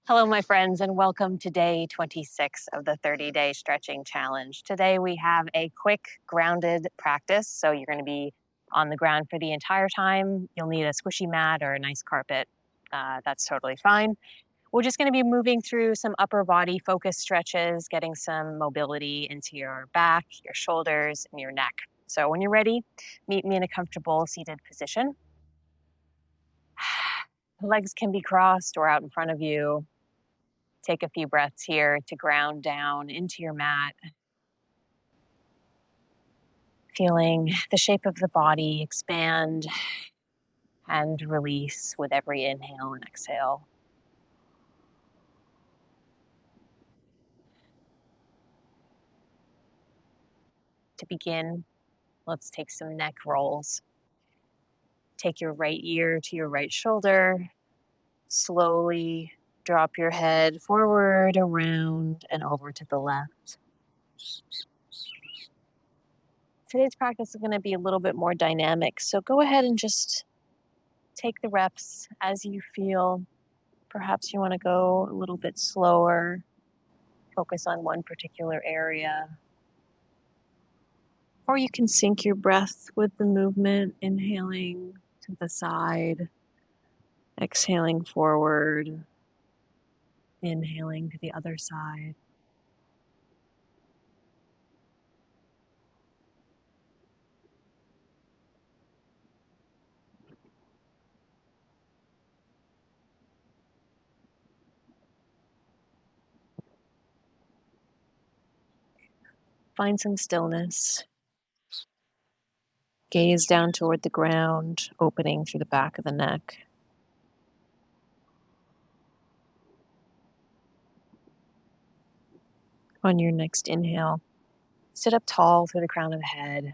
Hello, my friends, and welcome to day 26 of the 30-day stretching challenge. Today, we have a quick grounded practice. So you're going to be on the ground for the entire time. You'll need a squishy mat or a nice carpet. That's totally fine. We're just going to be moving through some upper body focus stretches, getting some mobility into your back, your shoulders, and your neck. So when you're ready, meet me in a comfortable seated position. Legs can be crossed or out in front of you. Take a few breaths here to ground down into your mat, feeling the shape of the body expand and release with every inhale and exhale. To begin, let's take some neck rolls. Take your right ear to your right shoulder. Slowly drop your head forward, around, and over to the left. Today's practice is going to be a little bit more dynamic, so go ahead and just take the reps as you feel. Perhaps you want to go a little bit slower, focus on one particular area. Or you can sync your breath with the movement, inhaling to the side, exhaling forward, inhaling to the other side. Find some stillness. Gaze down toward the ground, opening through the back of the neck. On your next inhale, sit up tall through the crown of the head,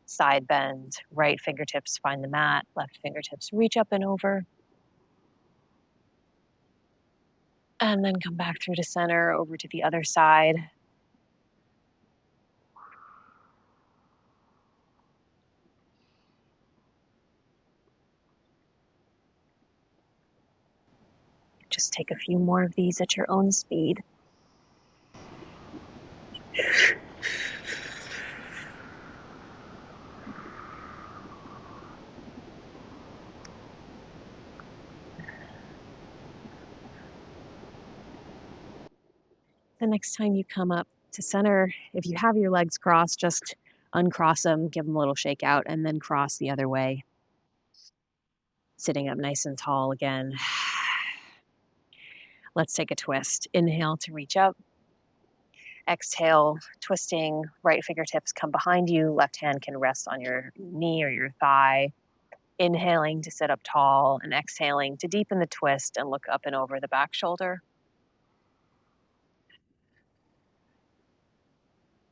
side bend, right fingertips find the mat, left fingertips reach up and over. And then come back through to center, over to the other side. Just take a few more of these at your own speed. The next time you come up to center, if you have your legs crossed, just uncross them, give them a little shake out, and then cross the other way. Sitting up nice and tall again. Let's take a twist. Inhale to reach up. Exhale, twisting, right fingertips come behind you. Left hand can rest on your knee or your thigh. Inhaling to sit up tall and exhaling to deepen the twist and look up and over the back shoulder.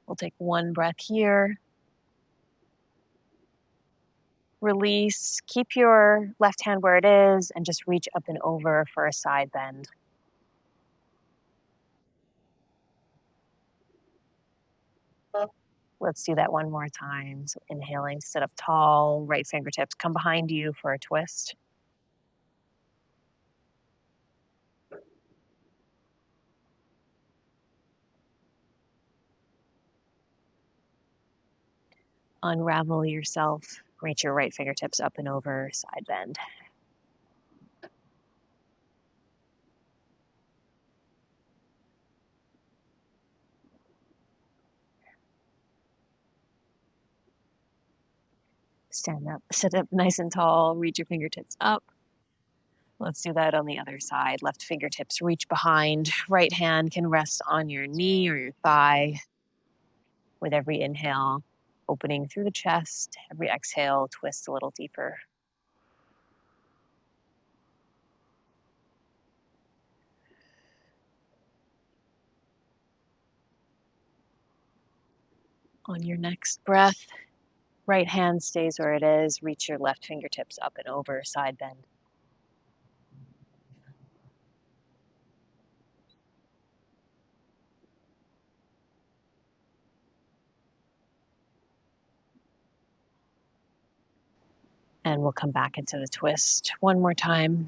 We'll take one breath here. Release. Keep your left hand where it is and just reach up and over for a side bend. Let's do that one more time. So inhaling, sit up tall, right fingertips come behind you for a twist. Unravel yourself. Reach your right fingertips up and over, side bend. Stand up, sit up nice and tall, reach your fingertips up. Let's do that on the other side. Left fingertips reach behind. Right hand can rest on your knee or your thigh. With every inhale, opening through the chest. Every exhale, twist a little deeper. On your next breath, right hand stays where it is. Reach your left fingertips up and over, side bend. And we'll come back into the twist one more time.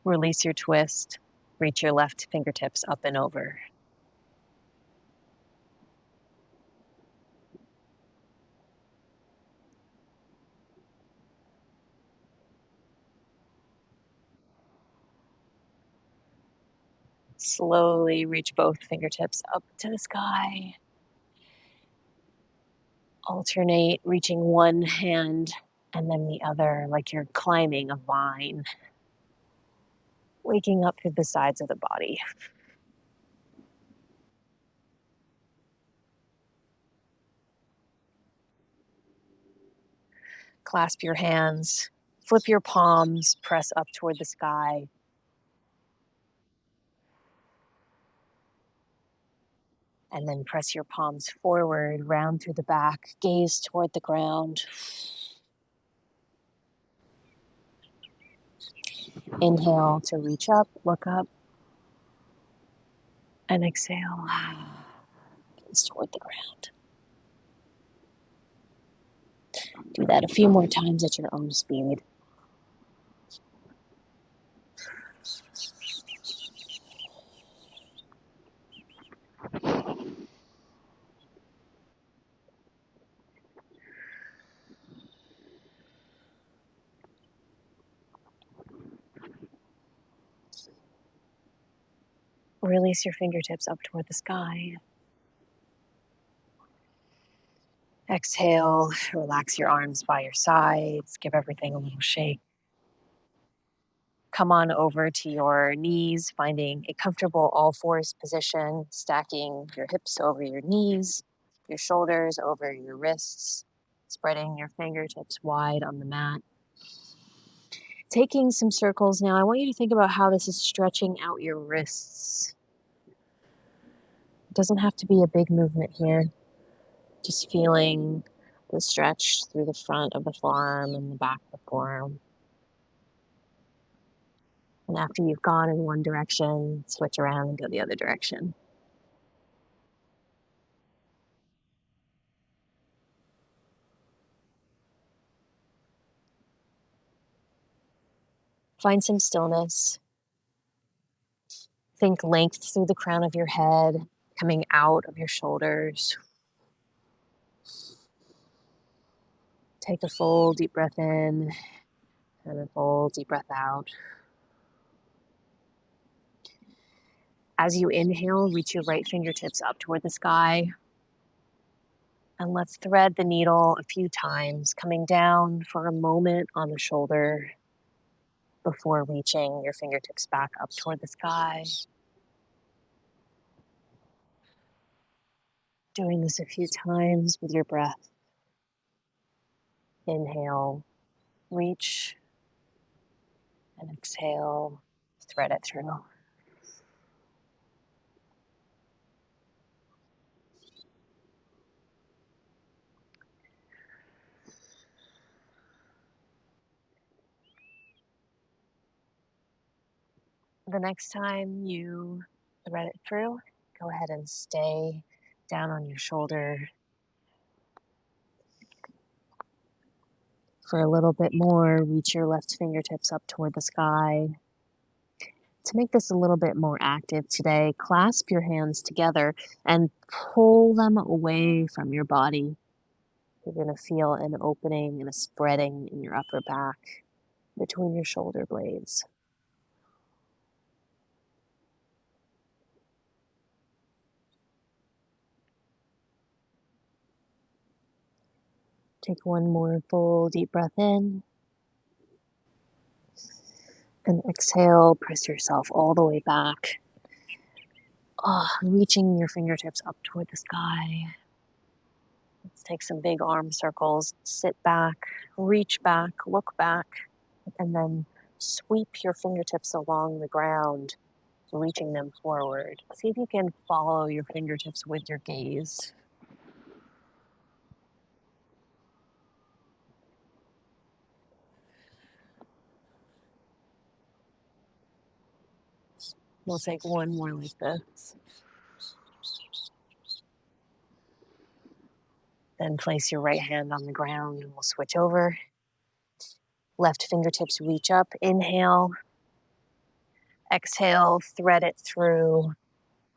Release your twist. Reach your left fingertips up and over. Slowly reach both fingertips up to the sky. Alternate reaching one hand and then the other like you're climbing a vine. Waking up through the sides of the body. Clasp your hands, flip your palms, press up toward the sky. And then press your palms forward, round through the back, gaze toward the ground. Inhale to reach up, look up. And exhale, gaze toward the ground. Do that a few more times at your own speed. Release your fingertips up toward the sky. Exhale, relax your arms by your sides, give everything a little shake. Come on over to your knees, finding a comfortable all-fours position, stacking your hips over your knees, your shoulders over your wrists, spreading your fingertips wide on the mat. Taking some circles now, I want you to think about how this is stretching out your wrists. It doesn't have to be a big movement here. Just feeling the stretch through the front of the forearm and the back of the forearm. And after you've gone in one direction, switch around and go the other direction. Find some stillness. Think length through the crown of your head, coming out of your shoulders. Take a full deep breath in and a full deep breath out. As you inhale, reach your right fingertips up toward the sky. And let's thread the needle a few times, coming down for a moment on the shoulder before reaching your fingertips back up toward the sky. Doing this a few times with your breath. Inhale, reach, and exhale, thread it through. The next time you thread it through, go ahead and stay down on your shoulder for a little bit more. Reach your left fingertips up toward the sky. To make this a little bit more active today, clasp your hands together and pull them away from your body. You're going to feel an opening and a spreading in your upper back between your shoulder blades. Take one more full deep breath in. And exhale, press yourself all the way back. Reaching your fingertips up toward the sky. Let's take some big arm circles. Sit back, reach back, look back, and then sweep your fingertips along the ground, reaching them forward. See if you can follow your fingertips with your gaze. We'll take one more like this. Then place your right hand on the ground and we'll switch over. Left fingertips reach up, inhale. Exhale, thread it through.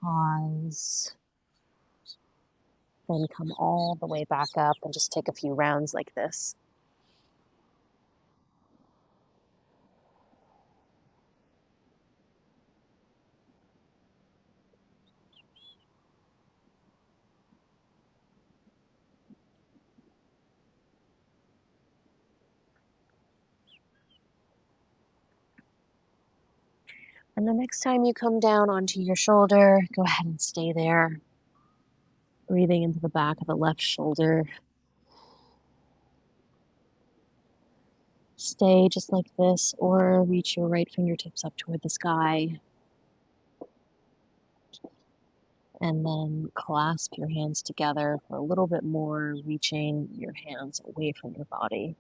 Pause. Then come all the way back up and just take a few rounds like this. And the next time you come down onto your shoulder, go ahead and stay there. Breathing into the back of the left shoulder. Stay just like this, or reach your right fingertips up toward the sky. And then clasp your hands together for a little bit more, reaching your hands away from your body.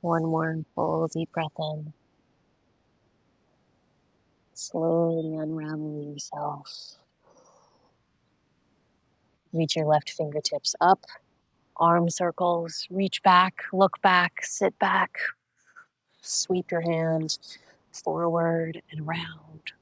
One more full deep breath in. Slowly unravel yourself. Reach your left fingertips up, arm circles, reach back, look back, sit back. Sweep your hands forward and around.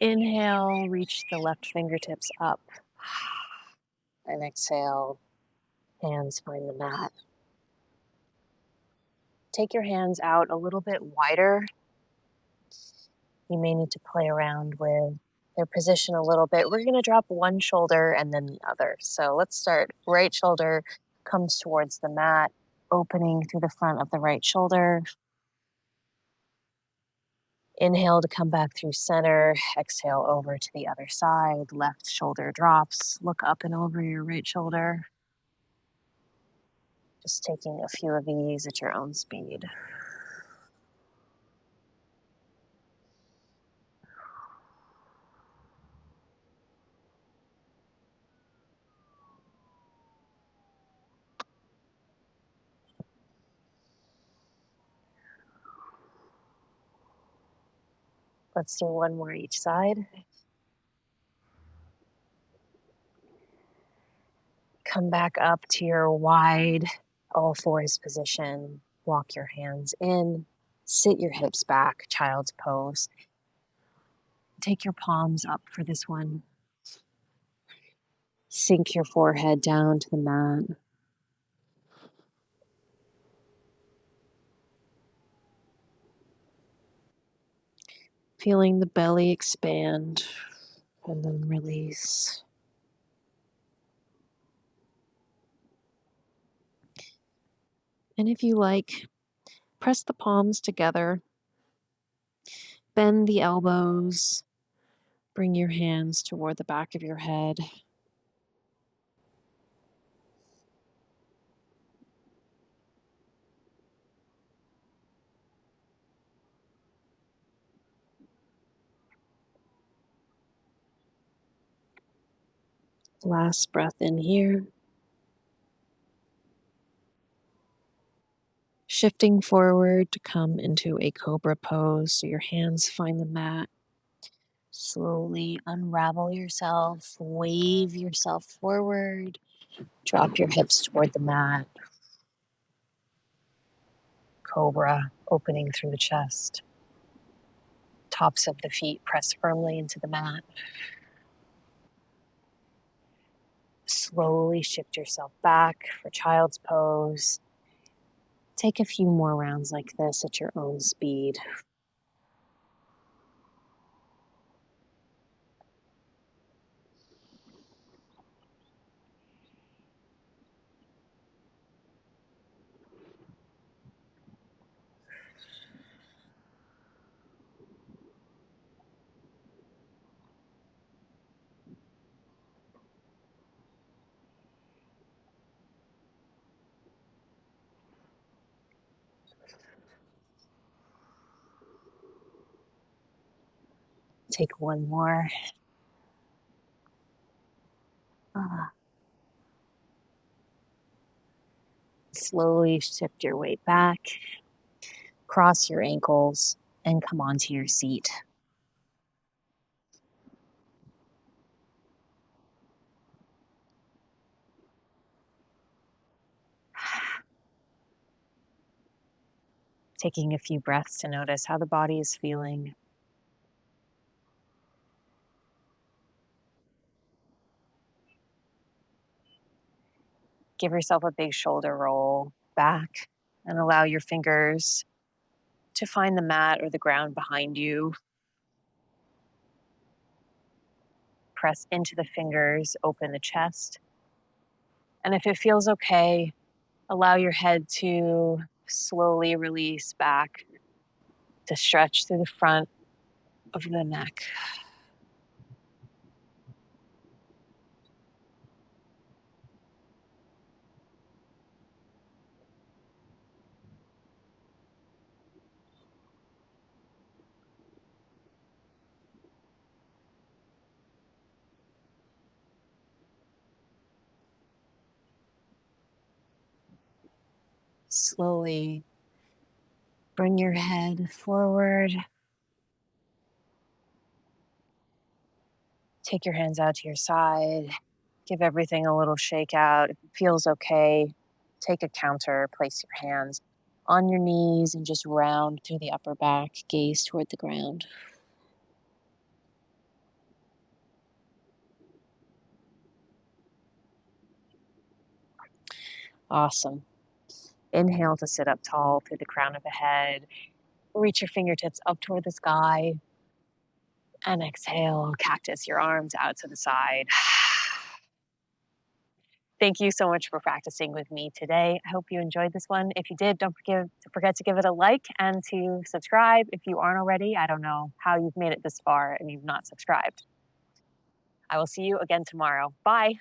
Inhale, reach the left fingertips up. And exhale, hands find the mat. Take your hands out a little bit wider. You may need to play around with their position a little bit. We're going to drop one shoulder and then the other. So let's start. Right shoulder comes towards the mat, opening through the front of the right shoulder. Inhale to come back through center. Exhale over to the other side. Left shoulder drops. Look up and over your right shoulder. Just taking a few of these at your own speed. Let's do one more each side. Come back up to your wide all fours position. Walk your hands in. Sit your hips back, child's pose. Take your palms up for this one. Sink your forehead down to the mat. Feeling the belly expand and then release. And if you like, press the palms together. Bend the elbows. Bring your hands toward the back of your head. Last breath in here. Shifting forward to come into a cobra pose so your hands find the mat. Slowly unravel yourself, wave yourself forward, drop your hips toward the mat. Cobra, opening through the chest. Tops of the feet press firmly into the mat. Slowly shift yourself back for child's pose. Take a few more rounds like this at your own speed. Take one more. Slowly shift your weight back, cross your ankles, and come onto your seat. Taking a few breaths to notice how the body is feeling. Give yourself a big shoulder roll back and allow your fingers to find the mat or the ground behind you. Press into the fingers, open the chest. And if it feels okay, allow your head to slowly release back to stretch through the front of the neck. Slowly bring your head forward. Take your hands out to your side. Give everything a little shake out. If it feels okay, take a counter, place your hands on your knees and just round through the upper back, gaze toward the ground. Awesome. Inhale to sit up tall through the crown of the head. Reach your fingertips up toward the sky. And exhale, cactus your arms out to the side. Thank you so much for practicing with me today. I hope you enjoyed this one. If you did, don't forget to give it a like and to subscribe if you aren't already. I don't know how you've made it this far and you've not subscribed. I will see you again tomorrow. Bye.